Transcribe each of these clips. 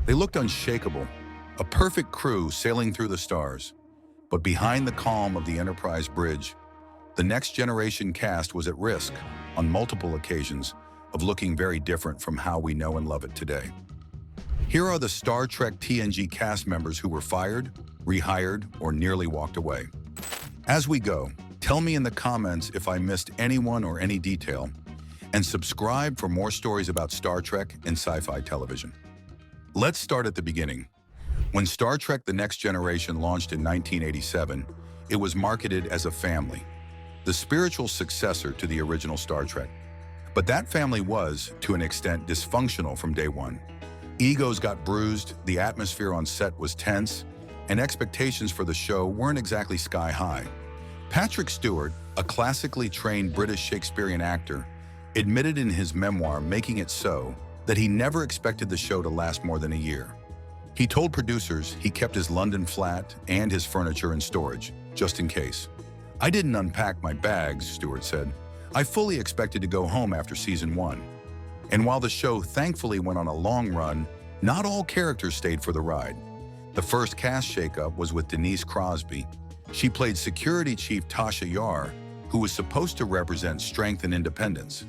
They looked unshakable, a perfect crew sailing through the stars. But behind the calm of the Enterprise bridge, the Next Generation cast was at risk, on multiple occasions, of looking very different from how we know and love it today. Here are the Star Trek TNG cast members who were fired, rehired, or nearly walked away. As we go, tell me in the comments if I missed anyone or any detail, and subscribe for more stories about Star Trek and sci-fi television. Let's start at the beginning. When Star Trek The Next Generation launched in 1987, it was marketed as a family, the spiritual successor to the original Star Trek. But that family was, to an extent, dysfunctional from day one. Egos got bruised, the atmosphere on set was tense, and expectations for the show weren't exactly sky high. Patrick Stewart, a classically trained British Shakespearean actor, admitted in his memoir, Making It So, that he never expected the show to last more than a year. He told producers he kept his London flat and his furniture in storage, just in case. "I didn't unpack my bags," Stewart said. "I fully expected to go home after season 1. And while the show thankfully went on a long run, not all characters stayed for the ride. The first cast shakeup was with Denise Crosby. She played security chief Tasha Yar, who was supposed to represent strength and independence.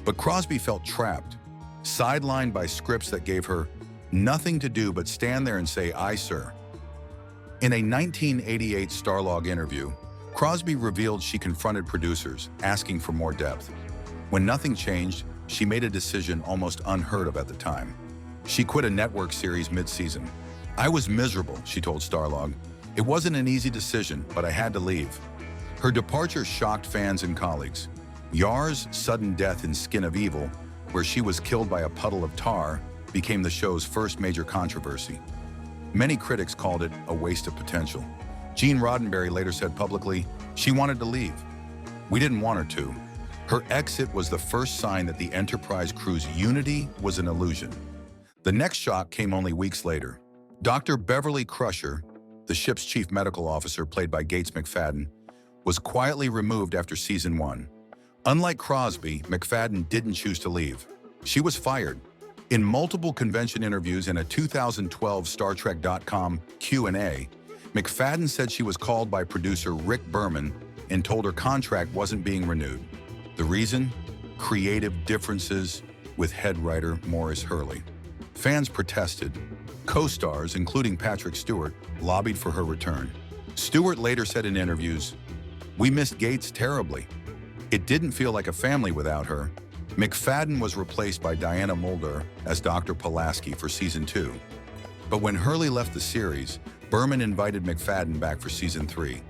But Crosby felt trapped, sidelined by scripts that gave her nothing to do but stand there and say, "Aye, sir." In a 1988 Starlog interview, Crosby revealed she confronted producers, asking for more depth. When nothing changed, she made a decision almost unheard of at the time. She quit a network series mid-season. "I was miserable," she told Starlog. "It wasn't an easy decision, but I had to leave." Her departure shocked fans and colleagues. Yar's sudden death in Skin of Evil, where she was killed by a puddle of tar, became the show's first major controversy. Many critics called it a waste of potential. Gene Roddenberry later said publicly, "She wanted to leave. We didn't want her to." Her exit was the first sign that the Enterprise crew's unity was an illusion. The next shock came only weeks later. Dr. Beverly Crusher, the ship's chief medical officer played by Gates McFadden, was quietly removed after season 1. Unlike Crosby, McFadden didn't choose to leave. She was fired. In multiple convention interviews and a 2012 StarTrek.com Q&A, McFadden said she was called by producer Rick Berman and told her contract wasn't being renewed. The reason? Creative differences with head writer Maurice Hurley. Fans protested. Co-stars, including Patrick Stewart, lobbied for her return. Stewart later said in interviews, "We missed Gates terribly. It didn't feel like a family without her." McFadden was replaced by Diana Muldaur as Dr. Pulaski for season 2. But when Hurley left the series, Berman invited McFadden back for season 3.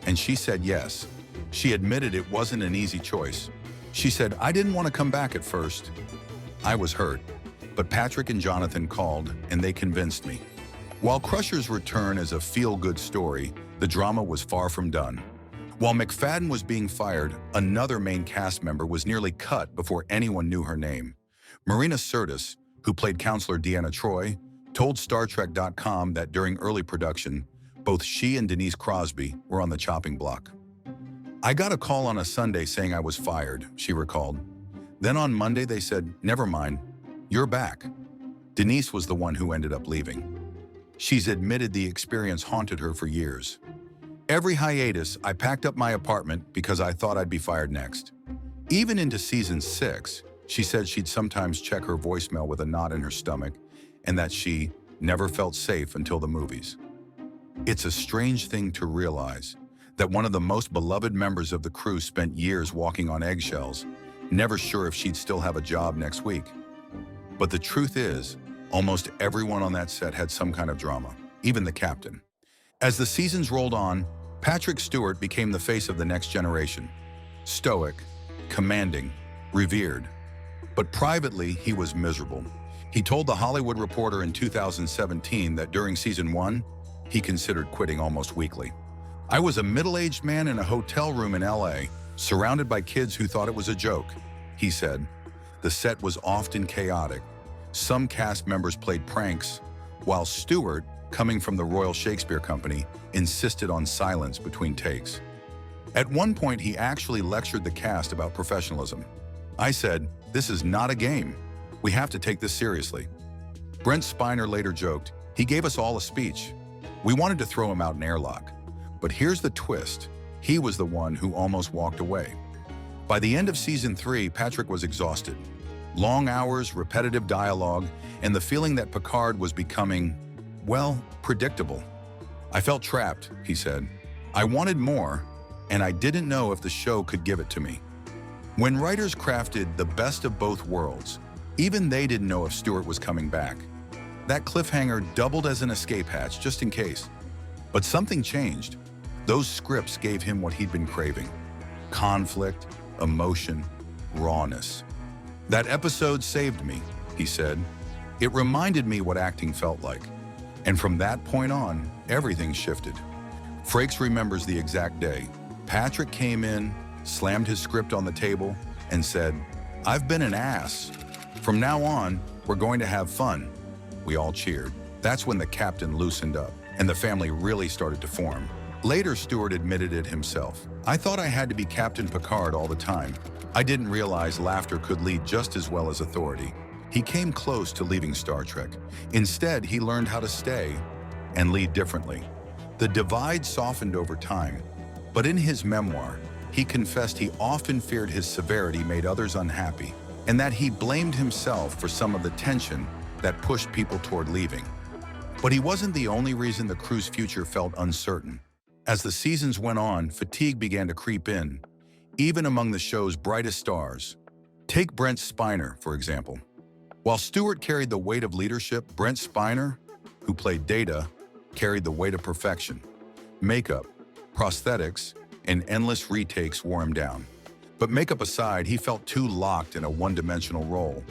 And she said yes. She admitted it wasn't an easy choice. She said, "I didn't want to come back at first. I was hurt. But Patrick and Jonathan called, and they convinced me." While Crusher's return is a feel-good story, the drama was far from done. While McFadden was being fired, another main cast member was nearly cut before anyone knew her name. Marina Sirtis, who played Counselor Deanna Troi, told StarTrek.com that during early production, both she and Denise Crosby were on the chopping block. "I got a call on a Sunday saying I was fired," she recalled. "Then on Monday they said, 'Never mind, you're back.'" Denise was the one who ended up leaving. She's admitted the experience haunted her for years. "Every hiatus, I packed up my apartment because I thought I'd be fired next." Even into season 6, she said she'd sometimes check her voicemail with a knot in her stomach and that she never felt safe until the movies. It's a strange thing to realize that one of the most beloved members of the crew spent years walking on eggshells, never sure if she'd still have a job next week. But the truth is, almost everyone on that set had some kind of drama, even the captain. As the seasons rolled on, Patrick Stewart became the face of the Next Generation. Stoic, commanding, revered. But privately, he was miserable. He told The Hollywood Reporter in 2017 that during season 1, he considered quitting almost weekly. "I was a middle-aged man in a hotel room in LA, surrounded by kids who thought it was a joke," he said. The set was often chaotic. Some cast members played pranks, while Stewart, coming from the Royal Shakespeare Company, insisted on silence between takes. At one point, he actually lectured the cast about professionalism. "I said, 'This is not a game. We have to take this seriously.'" Brent Spiner later joked, "He gave us all a speech. We wanted to throw him out an airlock. But here's the twist. He was the one who almost walked away." By the end of season 3, Patrick was exhausted. Long hours, repetitive dialogue, and the feeling that Picard was becoming, well, predictable. "I felt trapped," he said. "I wanted more, and I didn't know if the show could give it to me." When writers crafted the best of both worlds, even they didn't know if Stewart was coming back. That cliffhanger doubled as an escape hatch, just in case. But something changed. Those scripts gave him what he'd been craving: conflict, emotion, rawness. "That episode saved me," he said. "It reminded me what acting felt like. And from that point on, everything shifted." Frakes remembers the exact day. Patrick came in, slammed his script on the table, and said, "I've been an ass. From now on, we're going to have fun." We all cheered. That's when the captain loosened up, and the family really started to form. Later, Stewart admitted it himself. "I thought I had to be Captain Picard all the time. I didn't realize laughter could lead just as well as authority." He came close to leaving Star Trek. Instead, he learned how to stay and lead differently. The divide softened over time, but in his memoir, he confessed he often feared his severity made others unhappy, and that he blamed himself for some of the tension that pushed people toward leaving. But he wasn't the only reason the crew's future felt uncertain. As the seasons went on, fatigue began to creep in, even among the show's brightest stars. Take Brent Spiner, for example. While Stewart carried the weight of leadership, Brent Spiner, who played Data, carried the weight of perfection. Makeup, prosthetics, and endless retakes wore him down. But makeup aside, he felt too locked in a one-dimensional role.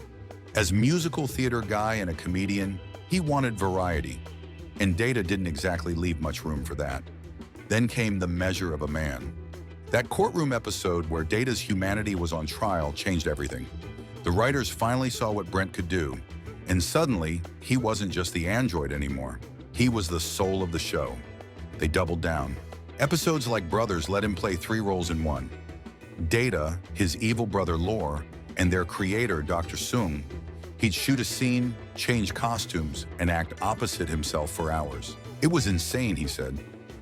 As musical theater guy and a comedian, he wanted variety, and Data didn't exactly leave much room for that. Then came The Measure of a Man. That courtroom episode where Data's humanity was on trial changed everything. The writers finally saw what Brent could do, and suddenly, he wasn't just the android anymore. He was the soul of the show. They doubled down. Episodes like Brothers let him play 3 roles in one. Data, his evil brother Lore, and their creator, Dr. Sung. He'd shoot a scene, change costumes, and act opposite himself for hours. "It was insane," he said,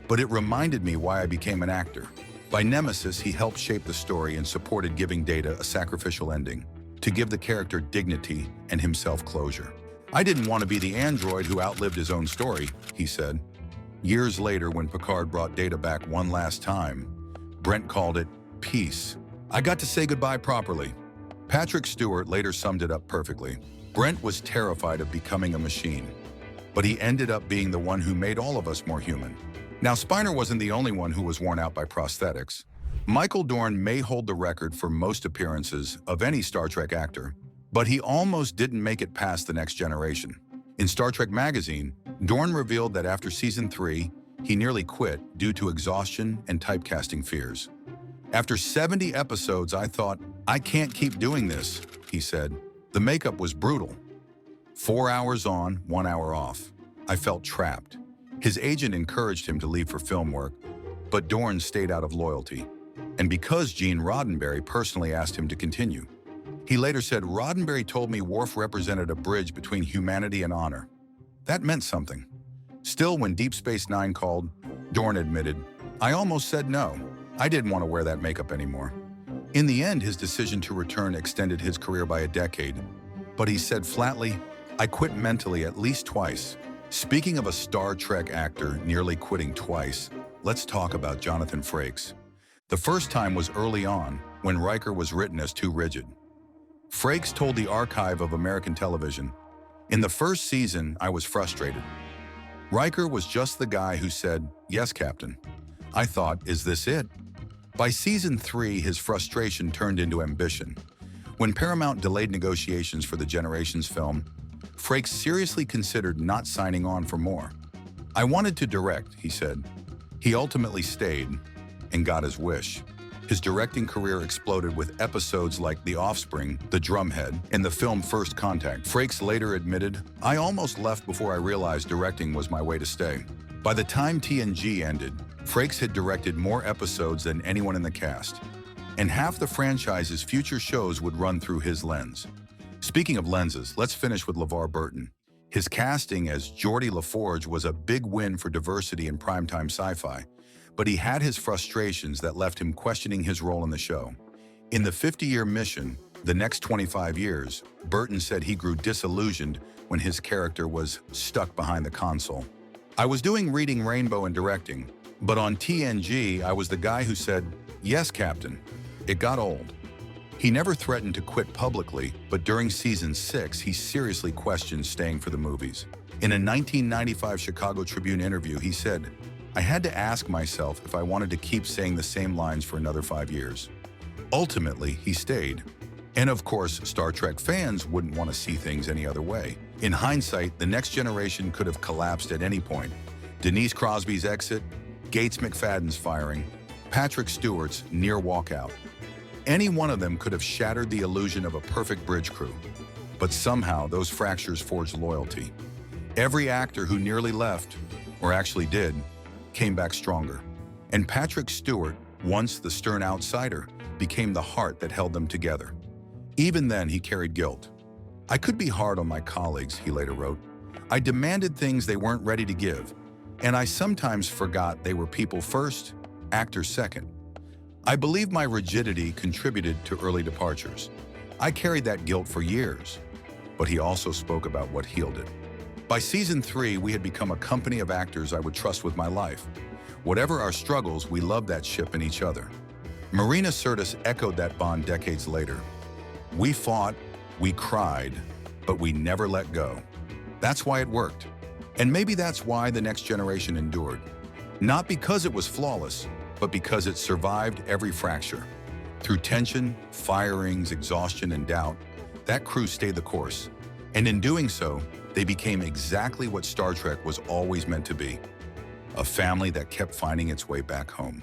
"but it reminded me why I became an actor." By Nemesis, he helped shape the story and supported giving Data a sacrificial ending, to give the character dignity and himself closure. "I didn't want to be the android who outlived his own story," he said. Years later, when Picard brought Data back one last time, Brent called it peace. "I got to say goodbye properly." Patrick Stewart later summed it up perfectly. Brent was terrified of becoming a machine, but he ended up being the one who made all of us more human. Now, Spiner wasn't the only one who was worn out by prosthetics. Michael Dorn may hold the record for most appearances of any Star Trek actor, but he almost didn't make it past the next generation. In Star Trek magazine, Dorn revealed that after season 3, he nearly quit due to exhaustion and typecasting fears. "After 70 episodes, I thought, I can't keep doing this," he said. "The makeup was brutal. 4 hours on, 1 hour off. I felt trapped." His agent encouraged him to leave for film work, but Dorn stayed out of loyalty. And because Gene Roddenberry personally asked him to continue. He later said, "Roddenberry told me Worf represented a bridge between humanity and honor. That meant something." Still, when Deep Space Nine called, Dorn admitted, "I almost said no. I didn't want to wear that makeup anymore." In the end, his decision to return extended his career by a decade. But he said flatly, "I quit mentally at least twice." Speaking of a Star Trek actor nearly quitting twice, let's talk about Jonathan Frakes. The first time was early on, when Riker was written as too rigid. Frakes told the Archive of American Television, "In the first season, I was frustrated. Riker was just the guy who said, 'Yes, Captain.' I thought, is this it?" By season 3, his frustration turned into ambition. When Paramount delayed negotiations for the Generations film, Frakes seriously considered not signing on for more. "I wanted to direct," he said. He ultimately stayed and got his wish. His directing career exploded with episodes like The Offspring, The Drumhead, and the film First Contact. Frakes later admitted, "I almost left before I realized directing was my way to stay." By the time TNG ended, Frakes had directed more episodes than anyone in the cast, and half the franchise's future shows would run through his lens. Speaking of lenses, let's finish with LeVar Burton. His casting as Geordi LaForge was a big win for diversity in primetime sci-fi, but he had his frustrations that left him questioning his role in the show. In the 50-year mission, the next 25 years, Burton said he grew disillusioned when his character was stuck behind the console. "I was doing Reading Rainbow and directing, but on TNG I was the guy who said, 'Yes, Captain.' It got old." He never threatened to quit publicly, but during season 6 he seriously questioned staying for the movies. In a 1995 Chicago Tribune interview, he said, "I had to ask myself if I wanted to keep saying the same lines for another 5 years. Ultimately, he stayed. And of course, Star Trek fans wouldn't want to see things any other way. In hindsight, the next generation could have collapsed at any point. Denise Crosby's exit, Gates McFadden's firing, Patrick Stewart's near walkout. Any one of them could have shattered the illusion of a perfect bridge crew. But somehow, those fractures forged loyalty. Every actor who nearly left, or actually did, came back stronger. And Patrick Stewart, once the stern outsider, became the heart that held them together. Even then, he carried guilt. "I could be hard on my colleagues," he later wrote. "I demanded things they weren't ready to give, and I sometimes forgot they were people first, actors second. I believe my rigidity contributed to early departures. I carried that guilt for years." But he also spoke about what healed it. "By season 3, we had become a company of actors I would trust with my life. Whatever our struggles, we loved that ship and each other." Marina Sirtis echoed that bond decades later. "We fought, we cried, but we never let go. That's why it worked. And maybe that's why the next generation endured. Not because it was flawless, but because it survived every fracture. Through tension, firings, exhaustion, and doubt, that crew stayed the course. And in doing so, they became exactly what Star Trek was always meant to be. A family that kept finding its way back home."